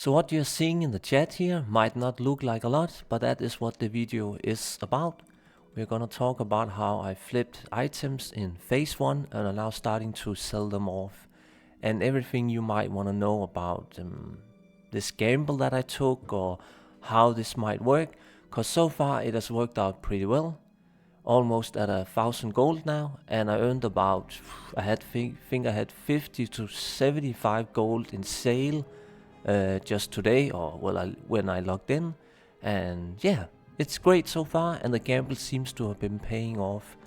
So what you're seeing in the chat here might not look like a lot, but that is what the video is about. We're gonna talk about how I flipped items in phase 1 and are now starting to sell them off. And everything you might want to know about this gamble that I took or how this might work. Cause so far it has worked out pretty well. Almost at 1,000 gold now, and I earned about, I think I had 50 to 75 gold in sale just today, or when I logged in. And yeah, it's great so far, and the gamble seems to have been paying off.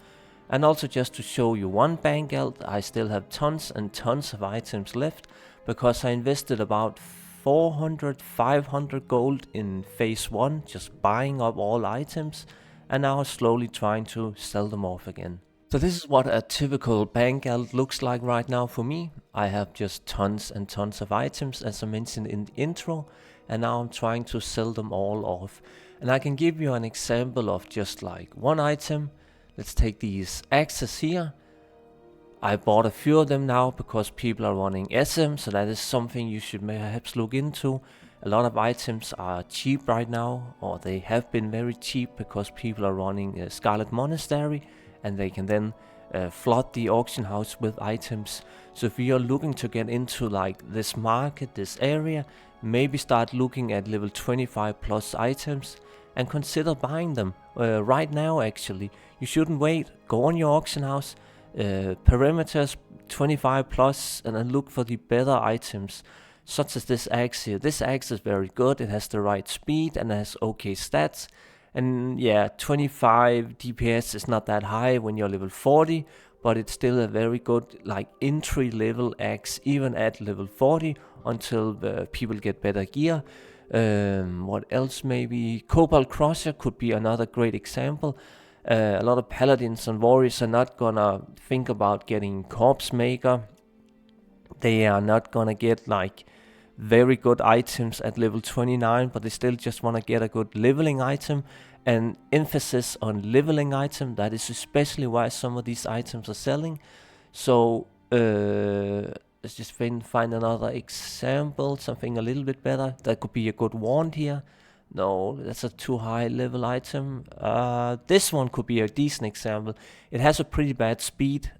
And also, just to show you one bank alt, I still have tons and tons of items left, because I invested about 400-500 gold in phase 1 just buying up all items, and now slowly trying to sell them off again. So this is what a typical bank alt looks like right now for me. I have just tons and tons of items, as I mentioned in the intro, and now I'm trying to sell them all off. And I can give you an example of just like one item. Let's take these axes here. I bought a few of them now because people are running SM, so that is something you should perhaps look into. A lot of items are cheap right now, or they have been very cheap because people are running Scarlet Monastery, and they can then flood the auction house with items. So if you're looking to get into like this market, this area, maybe start looking at level 25 plus items and consider buying them right now. Actually, you shouldn't wait. Go on your auction house, perimeters 25 plus, and then look for the better items, such as this axe here. This axe is very good, it has the right speed and has okay stats. And yeah, 25 DPS is not that high when you're level 40, but it's still a very good like entry level axe, even at level 40, until people get better gear. What else maybe? Cobalt Crusher could be another great example. A lot of paladins and warriors are not gonna think about getting Corpse Maker. They are not gonna get like very good items at level 29, but they still just want to get a good leveling item, and emphasis on leveling item. That is especially why some of these items are selling. So let's just find another example, something a little bit better. That could be a good wand here. No, that's a too high level item. This one could be a decent example. It has a pretty bad speed.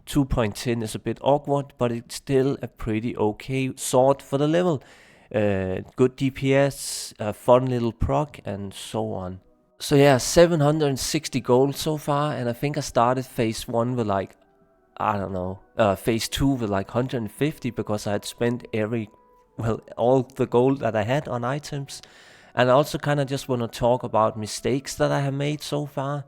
2.10 is a bit awkward, but it's still a pretty okay sword for the level. Good DPS, a fun little proc, and so on. So yeah, 760 gold so far, and I think I started phase 1 with like, I don't know, phase 2 with like 150, because I had spent all the gold that I had on items. And I also kind of just want to talk about mistakes that I have made so far.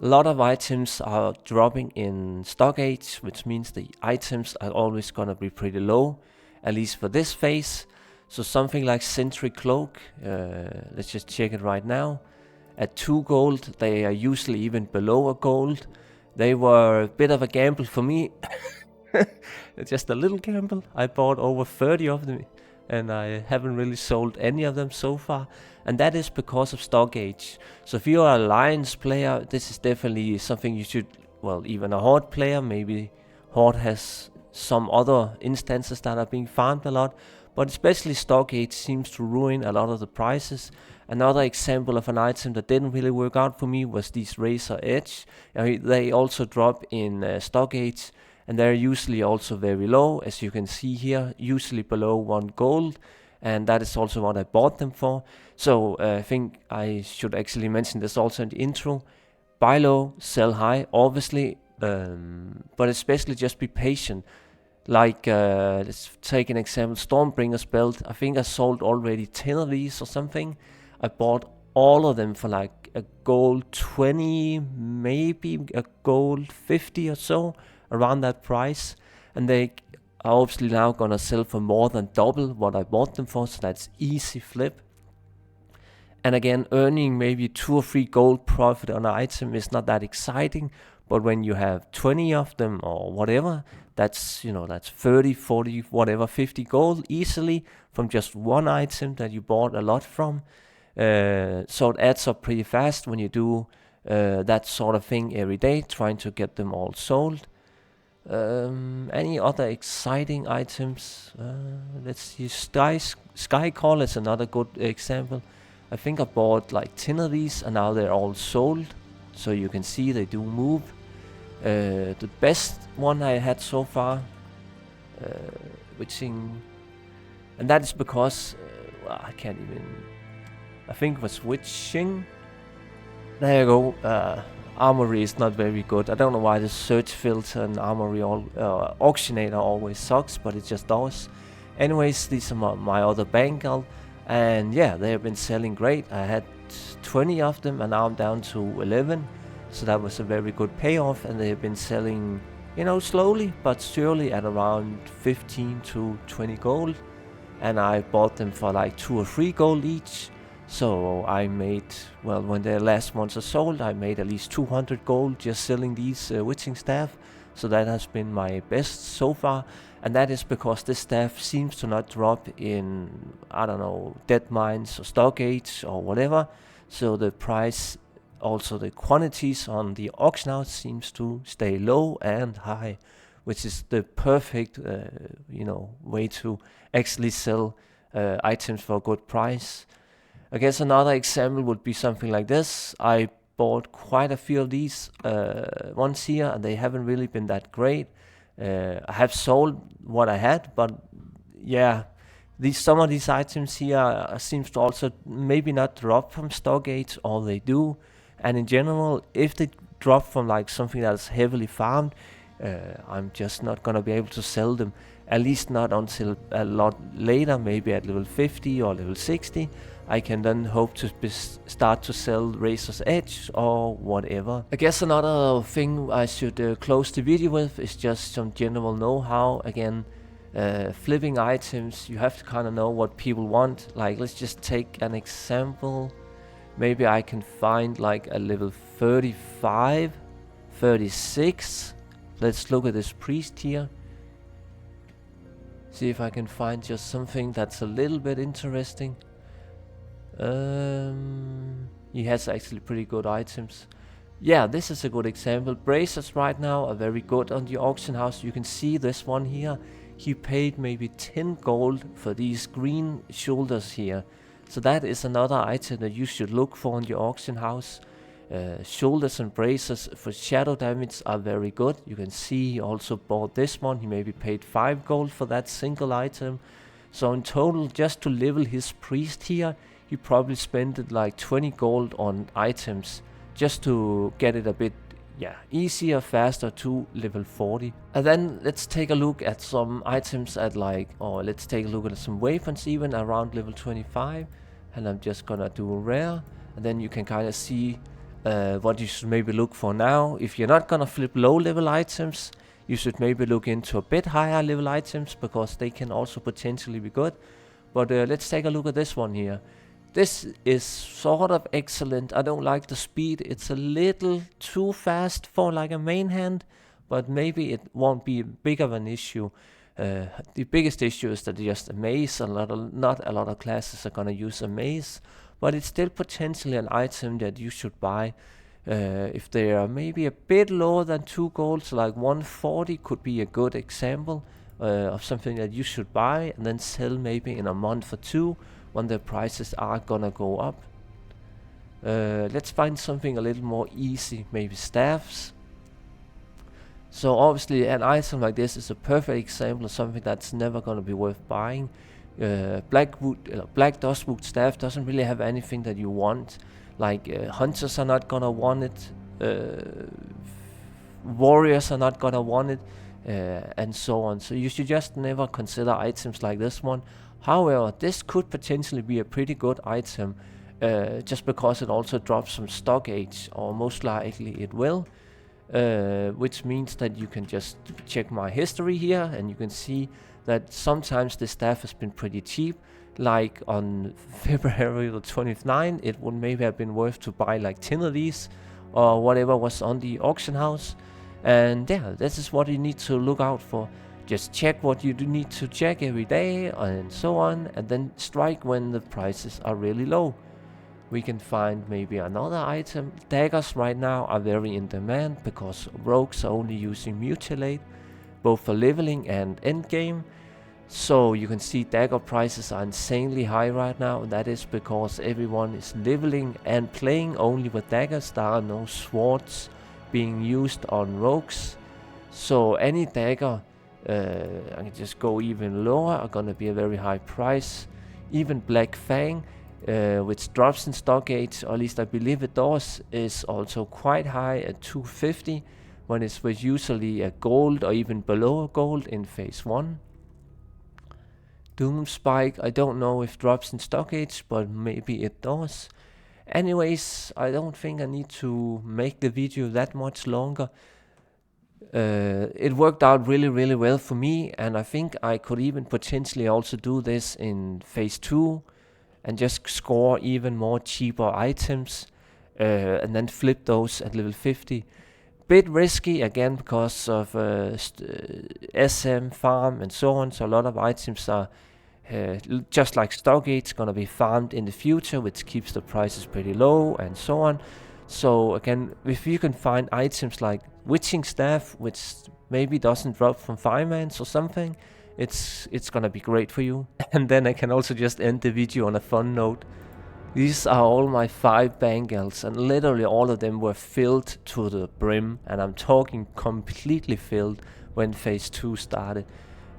A lot of items are dropping in stock age, which means the items are always gonna be pretty low, at least for this phase. So something like Sentry Cloak, let's just check it right now. At 2 gold, they are usually even below a gold. They were a bit of a gamble for me. Just a little gamble. I bought over 30 of them, and I haven't really sold any of them so far. And that is because of stock age. So if you're an Alliance player, this is definitely something you should, well, even a Horde player, maybe Horde has some other instances that are being farmed a lot, but especially stock age seems to ruin a lot of the prices. Another example of an item that didn't really work out for me was these Razor Edge. They also drop in stock age, and they're usually also very low, as you can see here, usually below 1 gold. And that is also what I bought them for. So I think I should actually mention this also in the intro. Buy low, sell high, obviously, but especially just be patient. Like, let's take an example, Stormbringer's belt. I think I sold already 10 of these or something. I bought all of them for like a gold 20, maybe a gold 50 or so, around that price. And they are obviously now gonna sell for more than double what I bought them for, so that's easy flip. And again, earning maybe 2 or 3 gold profit on an item is not that exciting, but when you have 20 of them or whatever, that's, you know, that's 30, 40, whatever, 50 gold easily from just one item that you bought a lot from. So it adds up pretty fast when you do that sort of thing every day, trying to get them all sold. Any other exciting items? Let's see. Sky Call is another good example. I think I bought like 10 of these and now they're all sold. So you can see they do move. The best one I had so far, witching, and that is because I can't even. I think it was witching. There you go. Armory is not very good. I don't know why the search filter and Armory Auctionator always sucks, but it just does. Anyways, these are my other bangle, and yeah, they have been selling great. I had 20 of them, and now I'm down to 11. So that was a very good payoff, and they have been selling, you know, slowly but surely at around 15 to 20 gold. And I bought them for like 2 or 3 gold each. So I made, well, when the last ones are sold, I made at least 200 gold just selling these witching staff. So that has been my best so far. And that is because this staff seems to not drop in, I don't know, dead mines or stockades or whatever. So the price, also the quantities on the auction house seems to stay low and high, which is the perfect, way to actually sell items for a good price. I guess another example would be something like this. I bought quite a few of these ones here, and they haven't really been that great. I have sold what I had, but yeah, some of these items here seems to also maybe not drop from Stargates, or they do. And in general, if they drop from like something that's heavily farmed, I'm just not gonna be able to sell them. At least not until a lot later, maybe at level 50 or level 60. I can then hope to start to sell Razor's Edge or whatever. I guess another thing I should close the video with is just some general know-how. Again, flipping items, you have to kind of know what people want. Like, let's just take an example. Maybe I can find like a level 35, 36. Let's look at this priest here. See if I can find just something that's a little bit interesting. He has actually pretty good items. Yeah, this is a good example. Bracers right now are very good on the auction house. You can see this one here. He paid maybe 10 gold for these green shoulders here. So that is another item that you should look for in the auction house. Shoulders and bracers for shadow damage are very good. You can see he also bought this one. He maybe paid 5 gold for that single item. So in total, just to level his priest here, he probably spent it like 20 gold on items just to get it a bit easier, faster to level 40. And then let's take a look at some items at let's take a look at some weapons even around level 25. And I'm just gonna do rare, and then you can kind of see what you should maybe look for now. If you're not gonna flip low level items, you should maybe look into a bit higher level items, because they can also potentially be good. But let's take a look at this one here. This is sort of excellent. I don't like the speed. It's a little too fast for like a main hand, but maybe it won't be big of an issue. The biggest issue is that just a maze. Not a lot of classes are gonna use a maze, but it's still potentially an item that you should buy. If they are maybe a bit lower than 2 gold, so like 140 could be a good example of something that you should buy and then sell maybe in a month or 2 when the prices are gonna go up. Let's find something a little more easy, maybe staffs. So obviously an item like this is a perfect example of something that's never gonna be worth buying. Black Dustwood staff doesn't really have anything that you want. Like hunters are not gonna want it, warriors are not gonna want it, and so on. So you should just never consider items like this one. However, this could potentially be a pretty good item, just because it also drops some stock age, or most likely it will. Which means that you can just check my history here, and you can see that sometimes the staff has been pretty cheap. Like on February the 29th, it would maybe have been worth to buy like 10 of these, or whatever was on the auction house. And yeah, this is what you need to look out for. Just check what you do need to check every day, and so on, and then strike when the prices are really low. We can find maybe another item. Daggers right now are very in demand because rogues are only using mutilate. both for leveling and end game. So you can see dagger prices are insanely high right now, and that is because everyone is leveling and playing only with daggers. There are no swords being used on rogues. So any dagger, I can just go even lower, are gonna be a very high price. Even Black Fang, which drops in stock age, or at least I believe it does, is also quite high at 250, when it was usually a gold or even below a gold in phase 1. Doom Spike, I don't know if drops in stock age, but maybe it does. Anyways, I don't think I need to make the video that much longer. It worked out really well for me, and I think I could even potentially also do this in phase 2 and just score even more cheaper items and then flip those at level 50. Bit risky again because of SM farm and so on, so a lot of items are just like Stockgate's gonna be farmed in the future, which keeps the prices pretty low and so on. So again, if you can find items like Witching Staff, which maybe doesn't drop from Firemans or something, it's gonna be great for you. And then I can also just end the video on a fun note. These are all my 5 bangles, and literally all of them were filled to the brim, and I'm talking completely filled when phase 2 started.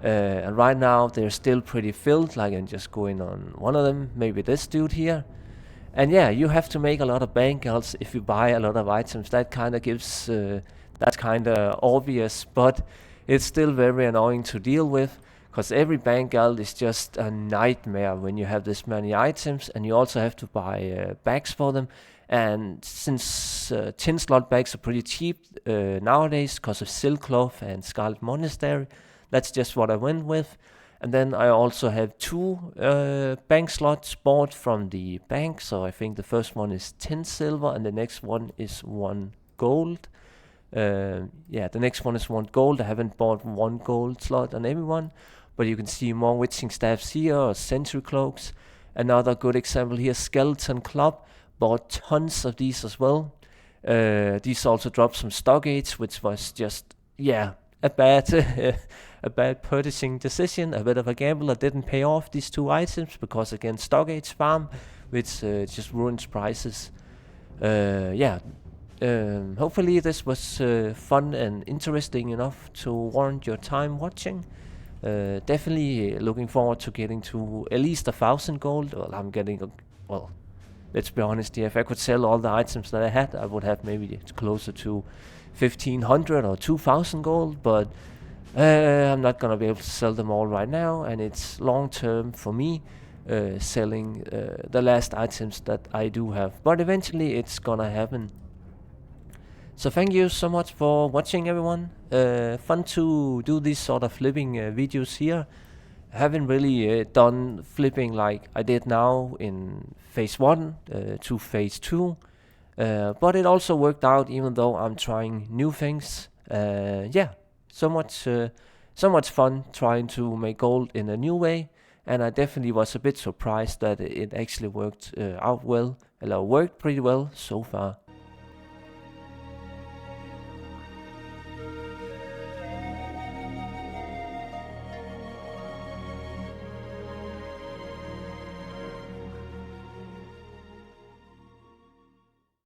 And right now they're still pretty filled, like I'm just going on one of them, maybe this dude here. And yeah, you have to make a lot of bangles if you buy a lot of items. That kind of gives, that's kind of obvious, but it's still very annoying to deal with, because every bangle is just a nightmare when you have this many items, and you also have to buy bags for them. And since 10 slot bags are pretty cheap nowadays because of Silk Cloth and Scarlet Monastery, that's just what I went with. And then I also have 2 bank slots bought from the bank. So I think the first one is 10 silver and the next one is 1 gold. Yeah, the next one is 1 gold. I haven't bought 1 gold slot on everyone, but you can see more Witching Staffs here, or Sentry Cloaks. Another good example here, Skeleton Club. Bought tons of these as well. These also dropped some Stockgates, which was just, yeah, a bad purchasing decision, a bit of a gamble that didn't pay off these 2 items, because again, Stockgates farm, which just ruins prices. Yeah, hopefully this was fun and interesting enough to warrant your time watching. Definitely looking forward to getting to at least 1,000 gold. Well, I'm getting, well, let's be honest here, if I could sell all the items that I had, I would have maybe closer to 1,500 or 2,000 gold, but I'm not gonna be able to sell them all right now, and it's long term for me selling the last items that I do have, but eventually it's gonna happen. So thank you so much for watching, everyone. Fun to do these sort of flipping videos here. I haven't really done flipping like I did now in phase 1 to phase 2. But it also worked out, even though I'm trying new things. Yeah, so much fun trying to make gold in a new way, and I definitely was a bit surprised that it actually worked out well, or worked pretty well so far.